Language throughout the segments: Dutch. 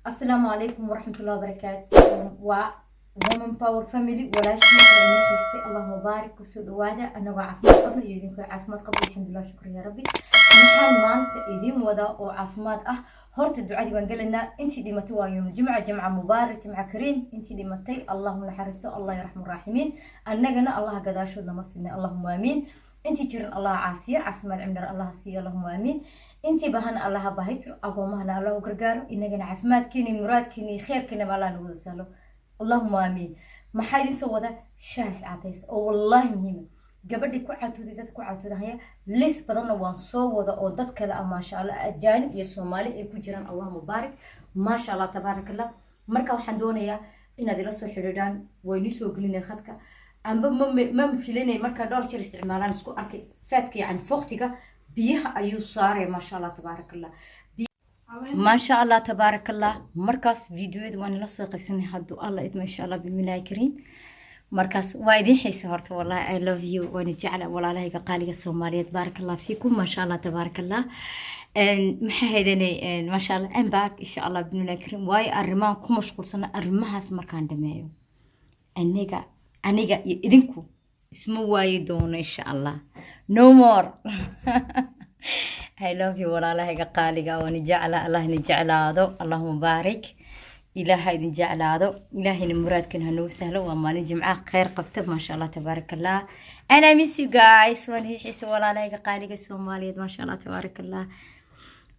السلام عليكم ورحمة الله وبركاته وومن باور فاميلي ولا شيء ولا اللهم بارك وسود وهذا أنا وعافمات قبل يدينكم عافمات قبل الحمد لله شكرا يا ربي نحن مانت يدين ودا وعافمات هرت الدعاء دي بنقلنا انت دي متوا يوم الجمعة جمعة مبارك جمعة كريم انت دي متي اللهم نحرسه الله يرحم الراحمين أننا الله قداشو نمثلنا اللهم آمين انت جرن الله عافية عافمات عمر الله سي اللهم آمين انتي بهنا الله باهيتر أقومهنا الله وقرقار إننا عفمات كيني مراد كيني خير كيني بالله نقول سهلو اللهم آمين ما حد يسوى ذا شاهس عتيس أو والله مهمة قبل كل عتودي ذات كل عتودة هي ليس بدنا وانصو ذا أو ذات كلا ما شاء الله الجانب يسومالي يفجران الله مبارك ما شاء الله تبارك الله مركب حندونيا إن هذا لسه حردان وينسوا قلنا خدك عم بم فيليني مركب دور شر استعمالان سكو أركي فاتك عن فوقتك بيها أيو صار ما شاء الله تبارك الله ما شاء الله تبارك الله مركز فيديو وانا لسه قبسني حدو الله إدم إن شاء الله بالملاي كريم مركز وايدين حيس هرت والله I love you ونجعل ولا له قالي الصومالية بارك الله فيكم ما شاء الله تبارك الله محيدني ما شاء الله I'm back إن شاء الله بالملاي كريم واي أرمان كم مشغول سنة أرمها مركان دميو أنيجا إذنكو اسمه وايدون إن شاء الله no more I love you ولا له قالي ونجعل الله نجعل هذا اللهم بارك إلهي نجعل هذا إلهي المراد كن هنو سهل وما نجمع خير قبته ما شاء الله تبارك الله أنا miss you guys وأنا حس ولا له قالي الصومالية ما شاء الله تبارك الله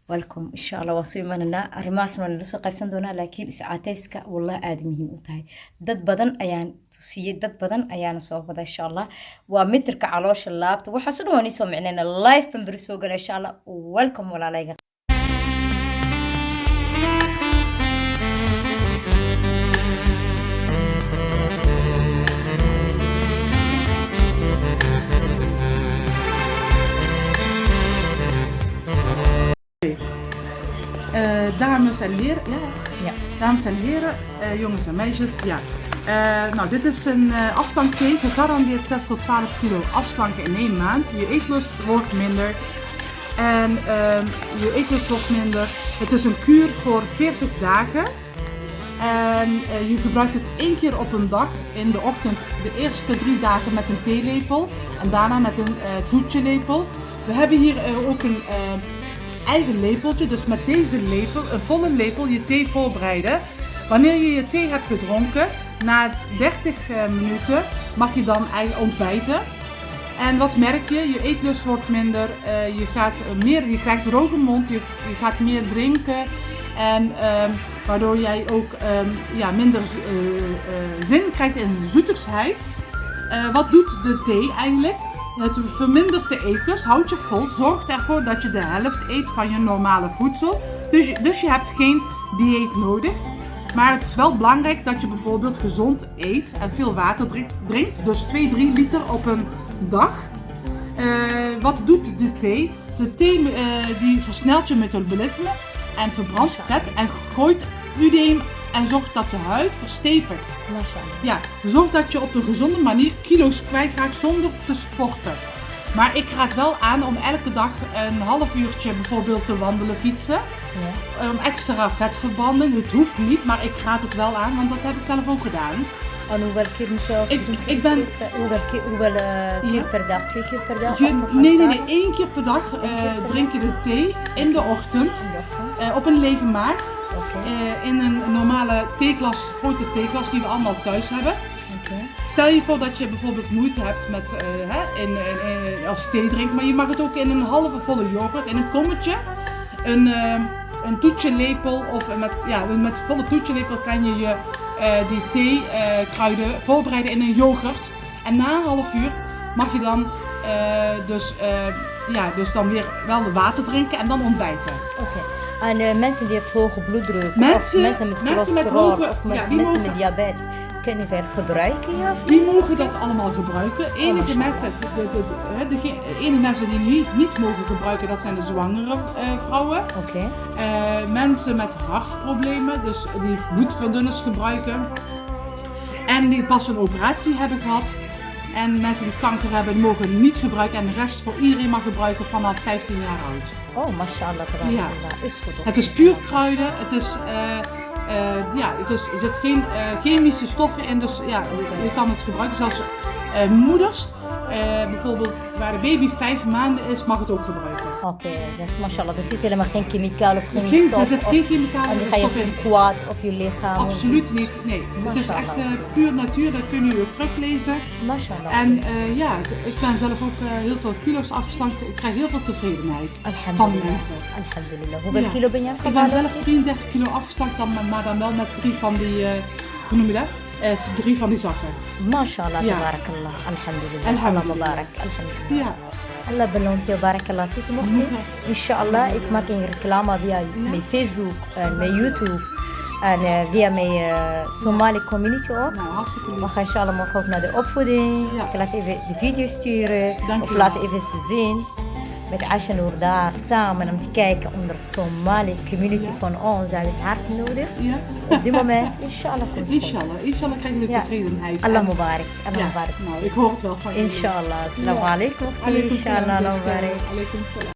ولكم إن شاء الله وصي مننا رماسنا نلسو قيبسان دونا لكن إسعاتيسك والله آدمهم وطاي داد بدن أيان تسيي داد بدن أيان صوفة إن شاء الله ومترك علوش اللابت وحصلوا ونسوا معنا اللايف بنبرسوغل إن شاء الله ولكم ولا لايقا Dames en heren, dames en heren, jongens en meisjes, nou dit is een afslankthee, gegarandeerd 6 tot 12 kilo afslanken in 1 maand. Je eetlust wordt minder en je eetlust wordt minder. Het is een kuur voor 40 dagen en je gebruikt het 1 keer op een dag. In de ochtend de eerste 3 dagen met een theelepel en daarna met een toetjelepel. We hebben hier ook een eigen lepeltje, dus met deze lepel, een volle lepel, je thee voorbereiden. Wanneer je je thee hebt gedronken, na 30 minuten mag je dan ontbijten. En wat merk je? Je eetlust wordt minder, je krijgt droge mond, je gaat meer drinken en waardoor jij ook minder zin krijgt in zoetigheid. Wat doet de thee eigenlijk? Het vermindert de eetlust, houdt je vol, zorgt ervoor dat je de helft eet van je normale voedsel. Dus je hebt geen dieet nodig. Maar het is wel belangrijk dat je bijvoorbeeld gezond eet en veel water drinkt. Dus 2-3 liter op een dag. Wat doet de thee? De thee die versnelt je metabolisme en verbrandt vet en gooit udeem en zorgt dat de huid verstevigt. Ja, zorg dat je op een gezonde manier kilo's kwijtraakt zonder te sporten. Maar ik raad wel aan om elke dag een half uurtje bijvoorbeeld te wandelen, fietsen. Ja. Extra vetverbranding, het hoeft niet, maar ik raad het wel aan, want dat heb ik zelf ook gedaan. En hoeveel keer moet je hoeveel keer per dag? 2 keer per dag? Nee, 1 keer per dag drink je de thee in de ochtend op een lege maag. In een normale theeglas, grote theeglas die we allemaal thuis hebben. Stel je voor dat je bijvoorbeeld moeite hebt met als thee drinken, maar je mag het ook in een halve volle yoghurt, in een kommetje, een toetjelepel of met volle toetjelepel kan je die theekruiden voorbereiden in een yoghurt. En na een half uur mag je dan dus dan weer wel water drinken en dan ontbijten. En mensen die hebben hoge bloeddruk, of mensen met cholesterol, of mensen met diabetes, kunnen veel gebruiken? Ja, die mogen dat allemaal gebruiken. Enige mensen die niet mogen gebruiken, dat zijn de zwangere vrouwen. Mensen met hartproblemen, dus die bloedverdunners gebruiken. En die pas een operatie hebben gehad. En mensen die kanker hebben, die mogen niet gebruiken. En de rest voor iedereen mag gebruiken vanaf 15 jaar oud. Oh, mashallah. Ja. Is goed. Het is puur kruiden. Het is Dus er zit geen chemische stoffen in, dus ja, je kan het gebruiken. Zelfs moeders, bijvoorbeeld waar de baby 5 maanden is, mag het ook gebruiken. Oké, dus mashallah, er zit helemaal geen chemicaal of geen stof. Er zit geen chemicalen en die ga je stof in. kwaad op je lichaam. Absoluut niet, nee. Het is echt puur natuur, dat kun je ook teruglezen. Mashallah. En ik ben zelf ook heel veel kilo's afgeslankt. Ik krijg heel veel tevredenheid van de mensen. Alhamdulillah. Hoeveel kilo ben je Ik afgevallen? ben zelf 33 kilo afgeslankt, maar dan wel met 3 van die, hoe noem je dat? 3 van die zakken. Mashallah, tabarakallah. Alhamdulillah. Allah mubarak. Alhamdulillah. Ja. Allah beloont je, barakallah fik, mochti. Inshallah, ik maak een reclame via mijn Facebook en mijn YouTube en via mijn Somali community ook. Nou, hartstikke lief. We gaan inshallah morgen ook naar de opvoeding. Ja. Ik laat even de video sturen Dank of je laat wel. even zien. Met Asha Noor daar samen om te kijken onder Somali community van ons. Ze hebben het hard nodig. Ja. Op dit moment, inshallah komt het goed. Inshallah krijgen we Ja. tevredenheid. Allah En- mubarak. Allah Ja, mubarak. nou, ik hoor het wel van jullie. Inshallah. Assalamu alaikum. Alaikum salam, Inshallah. Allah zuster. mubarak. Alaikum salam.